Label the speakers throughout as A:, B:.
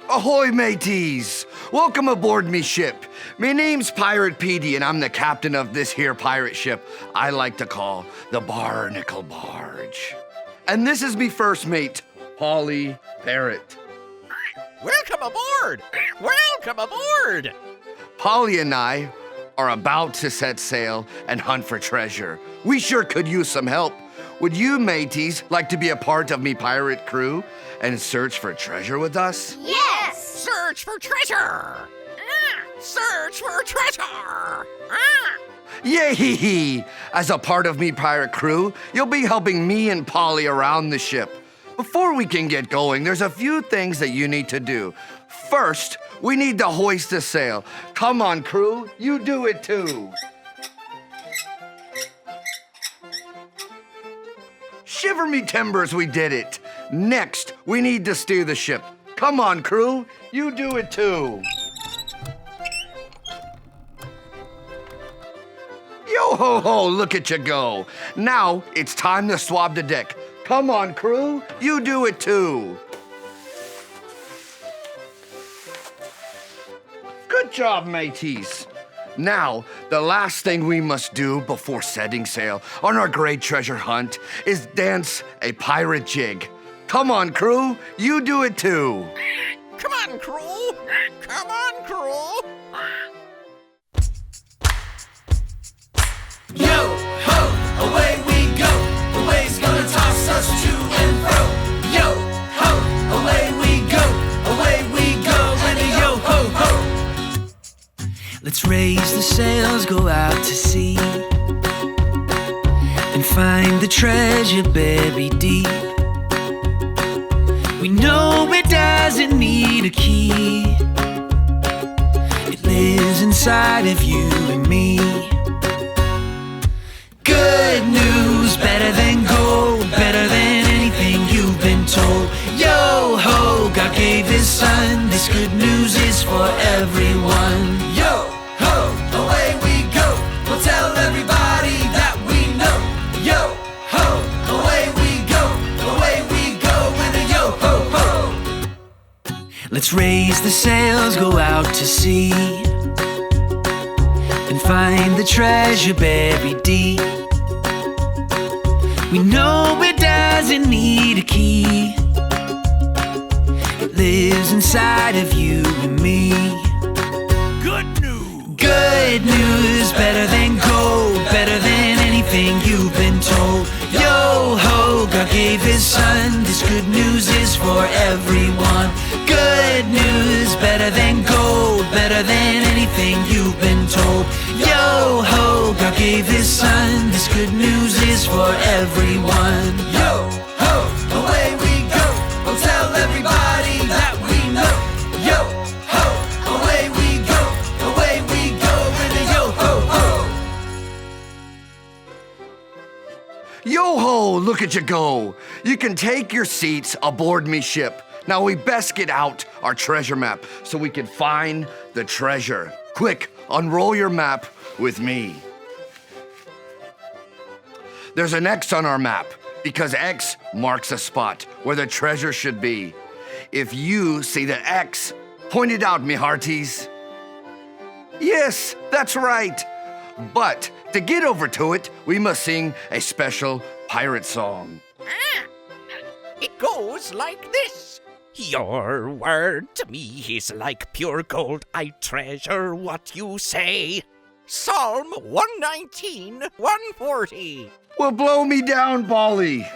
A: Ahoy, mateys! Welcome aboard me ship. Me name's Pirate Petey, and I'm the captain of this here pirate ship I like to call the Barnacle Barge. And this is me first mate, Polly Parrot.
B: Welcome aboard! Welcome aboard!
A: Polly and I are about to set sail and hunt for treasure. We sure could use some help. Would you mateys like to be a part of me pirate crew and search for treasure with us?
C: Yes!
B: Search for treasure! Search for treasure!
A: Yay! As a part of me pirate crew, you'll be helping me and Polly around the ship. Before we can get going, there's a few things that you need to do. First, we need to hoist the sail. Come on, crew, you do it too. Shiver me timbers, we did it. Next, we need to steer the ship. Come on, crew, you do it too. Yo-ho-ho, look at you go. Now, it's time to swab the deck. Come on, crew, you do it too. Good job, mateys. Now, the last thing we must do before setting sail on our great treasure hunt is dance a pirate jig. Come on, crew, you do it too.
B: Come on, crew! Come on, crew!
D: Yo, ho, away we go. The wave's gonna toss us to and fro. Yo, ho, away we go. And a yo, ho, ho.
E: Let's raise the sails, go out to sea, and find the treasure buried deep. We know it doesn't need a key. It lives inside of you and me. Good news, better than gold, better than anything you've been told. Yo ho, God gave his son, this good news is for everyone.
D: Yo, ho, away we go. We'll tell everybody that we know. Yo, ho, away we go. And a yo, ho, ho.
E: Let's raise the sails, go out to sea, and find the treasure buried deep. We know it doesn't need a key. It lives inside of you and me.
B: Good news!
E: Good news, better than gold, better than anything you've been told. Yo ho, God gave his son, this good news is for everyone. Good news, better than gold, better than anything you've been told. Yo ho, God gave his son, this good news is for everyone.
D: Yo, ho, away we go. We'll tell everybody that we know. Yo, ho, away we go. And a yo, ho, ho.
A: Yo-ho, look at you go. You can take your seats aboard me ship. Now we best get out our treasure map so we can find the treasure. Quick, unroll your map with me. There's an X on our map because X marks a spot where the treasure should be. If you see the X, point it out, me hearties. Yes, that's right. But to get over to it, we must sing a special pirate song.
B: It goes like this. Your word to me is like pure gold. I treasure what you say. Psalm 119, 140.
A: Well, blow me down, Polly.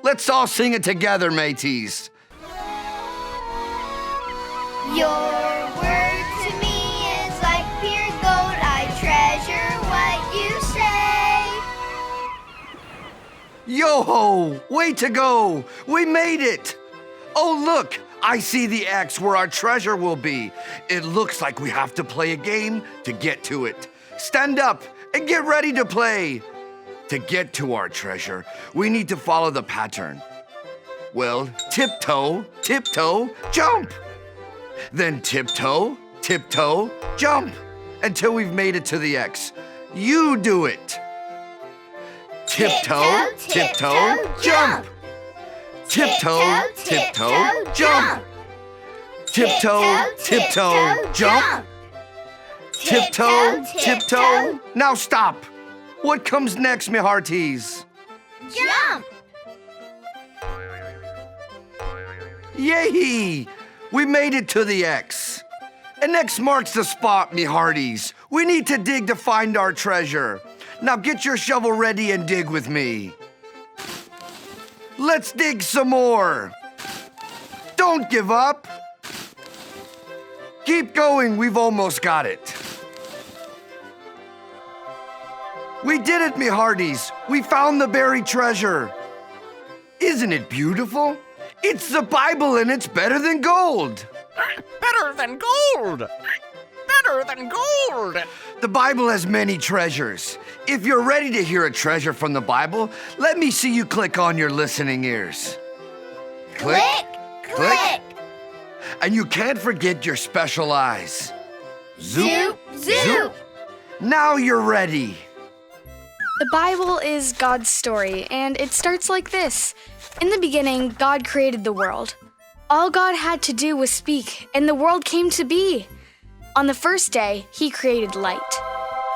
A: Let's all sing it together, mateys.
C: Your word to me is like pure gold. I treasure what you say.
A: Yo-ho, way to go. We made it. Oh, look, I see the X where our treasure will be. It looks like we have to play a game to get to it. Stand up and get ready to play. To get to our treasure, we need to follow the pattern. Well, tiptoe, tiptoe, jump. Then tiptoe, tiptoe, jump until we've made it to the X. You do it. Tiptoe, tiptoe, jump. Tiptoe, tiptoe, jump. Tiptoe, tiptoe, jump. Tiptoe, tiptoe. Now stop. What comes next, me hearties?
C: Jump.
A: Yay! We made it to the X. And X marks the spot, me hearties. We need to dig to find our treasure. Now get your shovel ready and dig with me. Let's dig some more. Don't give up. Keep going, we've almost got it. We did it, me hearties. We found the buried treasure. Isn't it beautiful? It's the Bible and it's better than gold.
B: Better than gold! Better than gold!
A: The Bible has many treasures. If you're ready to hear a treasure from the Bible, let me see you click on your listening ears.
C: Click, click.
A: And you can't forget your special eyes.
C: Zoop, zoop.
A: Now you're ready.
F: The Bible is God's story, and it starts like this. In the beginning, God created the world. All God had to do was speak, and the world came to be. On the first day, He created light.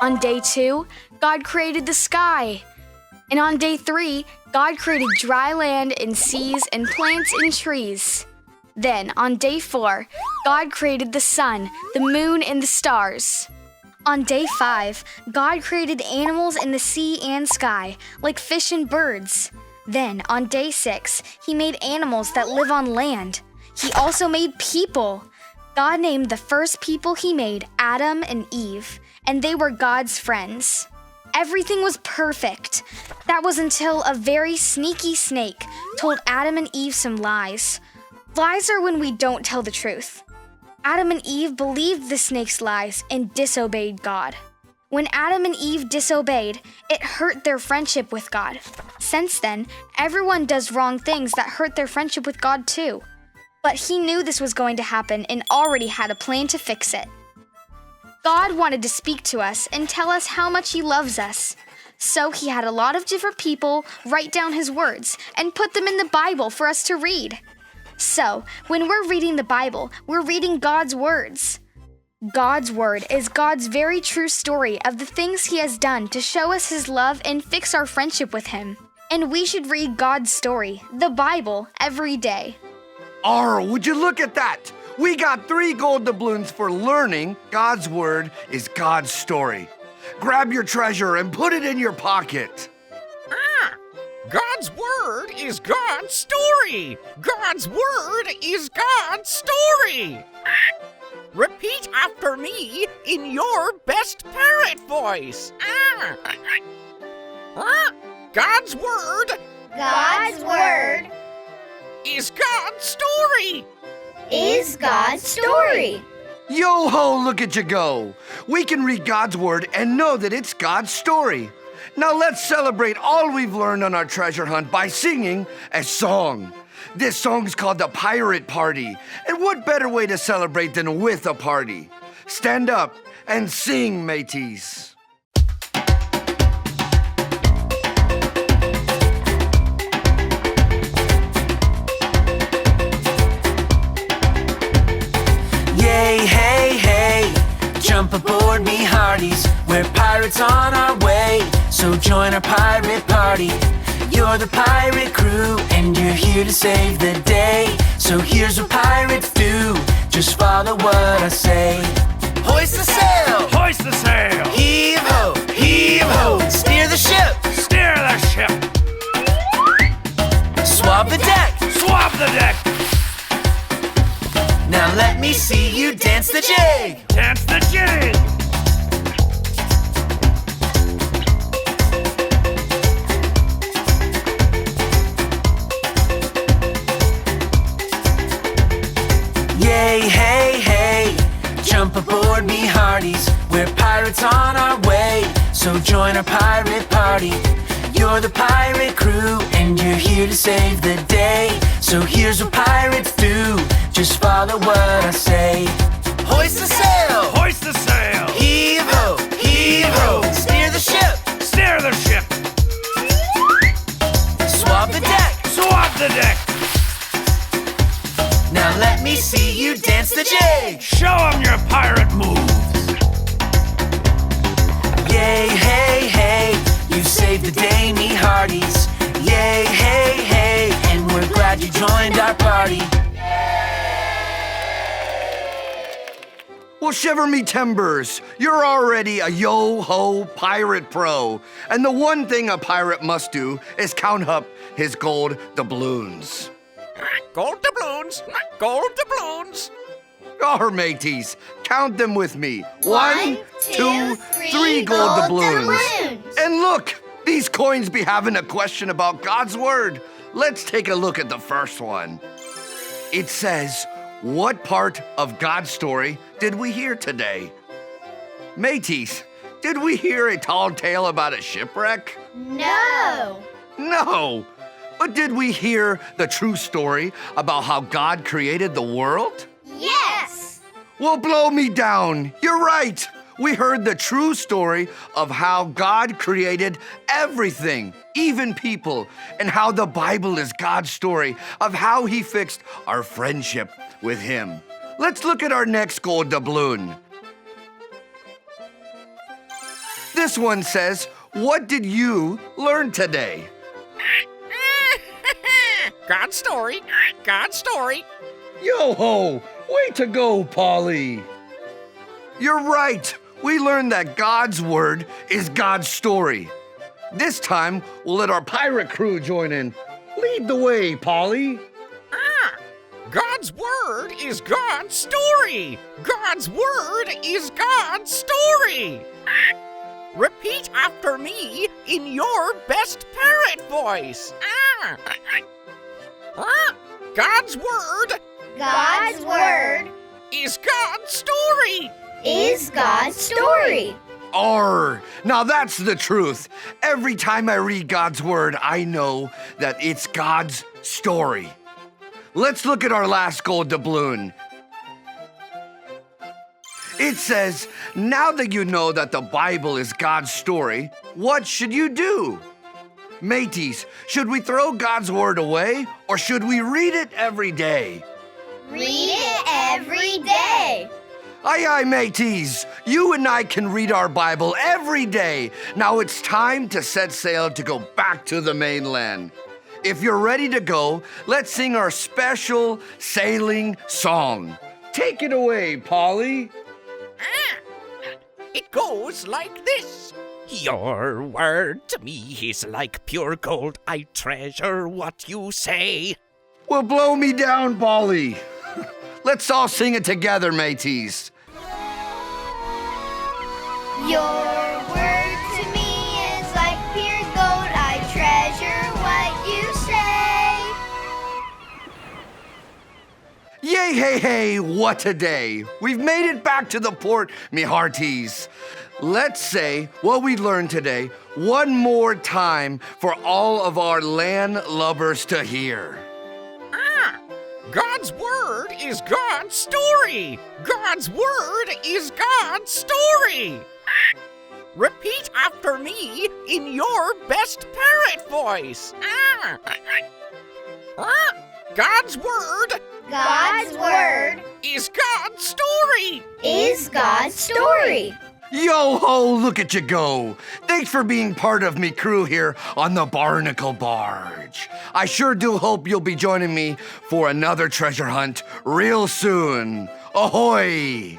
F: On day 2, God created the sky. And on day 3, God created dry land and seas and plants and trees. Then, on day 4, God created the sun, the moon, and the stars. On day 5, God created animals in the sea and sky, like fish and birds. Then, on day 6, He made animals that live on land. He also made people. God named the first people He made Adam and Eve, and they were God's friends. Everything was perfect. That was until a very sneaky snake told Adam and Eve some lies. Lies are when we don't tell the truth. Adam and Eve believed the snake's lies and disobeyed God. When Adam and Eve disobeyed, it hurt their friendship with God. Since then, everyone does wrong things that hurt their friendship with God too. But He knew this was going to happen and already had a plan to fix it. God wanted to speak to us and tell us how much He loves us. So He had a lot of different people write down His words and put them in the Bible for us to read. So, when we're reading the Bible, we're reading God's words. God's word is God's very true story of the things He has done to show us His love and fix our friendship with Him. And we should read God's story, the Bible, every day.
A: Would you look at that? We got 3 gold doubloons for learning God's word is God's story. Grab your treasure and put it in your pocket.
B: God's word is God's story! God's word is God's story! Repeat after me in your best parrot voice. God's word
C: God's word
B: is God's story!
C: is God's story.
A: Yo-ho, look at you go. We can read God's word and know that it's God's story. Now let's celebrate all we've learned on our treasure hunt by singing a song. This song's called the Pirate Party. And what better way to celebrate than with a party? Stand up and sing, mateys.
E: Yay, hey, hey, jump aboard me hearties. We're pirates on our way, so join our pirate party. You're the pirate crew, and you're here to save the day. So here's what pirates do, just follow what I say. Hoist the sail!
B: Hoist the sail!
E: Heave ho! Heave ho! Steer the ship!
B: Steer the ship!
E: Swab the deck!
B: Swab the deck!
E: Now let me see you dance the jig!
B: Dance the jig!
E: Yay, hey, hey, jump aboard me hearties. We're pirates on our way, so join our pirate party. You're the pirate crew, and you're here to save the day. So here's what pirates do, just follow what I say. Hoist the sail!
B: Hoist the sail!
E: Heave ho! Heave ho! Steer the ship!
B: Steer the ship!
E: Swab the deck!
B: Swab the deck!
E: Now Now let me see you dance the jig.
G: Show 'em your pirate moves.
E: Yay, hey, hey, you saved the day, me hearties. Yay, hey, hey, and we're glad you joined our party.
A: Well, shiver me timbers, you're already a yo-ho pirate pro. And the one thing a pirate must do is count up his gold doubloons.
B: Gold doubloons, gold doubloons.
A: Our mateys, count them with me.
C: One,
A: 2,
C: two,
A: 3
C: three
A: gold
C: gold
A: doubloons.
C: doubloons.
A: And look, these coins be having a question about God's word. Let's take a look at the first one. It says, what part of God's story did we hear today? Mateys, did we hear a tall tale about a shipwreck?
C: No.
A: No. But did we hear the true story about how God created the world?
C: Yes.
A: Well, blow me down. You're right. We heard the true story of how God created everything, even people, and how the Bible is God's story of how he fixed our friendship with him. Let's look at our next gold doubloon. This one says, what did you learn today?
B: God's story, God's story.
A: Yo-ho! Way to go, Polly! You're right. We learned that God's word is God's story. This time, we'll let our pirate crew join in. Lead the way, Polly.
B: God's word is God's story. God's word is God's story. Repeat after me in your best parrot voice. God's word
C: God's word
B: is God's story.
C: is God's story.
A: Arr! Now that's the truth. Every time I read God's word, I know that it's God's story. Let's look at our last gold doubloon. It says, now that you know that the Bible is God's story, what should you do? Mateys, should we throw God's word away or should we read it every day?
C: Read it every day.
A: Aye, aye, mateys. You and I can read our Bible every day. Now it's time to set sail to go back to the mainland. If you're ready to go, let's sing our special sailing song. Take it away, Polly.
B: It goes like this. Your word to me is like pure gold. I treasure what you say.
A: Well, blow me down, Polly. Let's all sing it together, mateys.
C: Your word to me is like pure gold. I treasure what you say.
A: Yay, hey, hey, what a day. We've made it back to the port, me hearties. Let's say what we learned today one more time for all of our land lubbers to hear.
B: God's word is God's story. God's word is God's story. Repeat after me in your best parrot voice. God's word
C: God's word
B: is God's story.
C: is God's story.
A: Yo-ho, look at you go. Thanks for being part of me crew here on the Barnacle Barge. I sure do hope you'll be joining me for another treasure hunt real soon. Ahoy!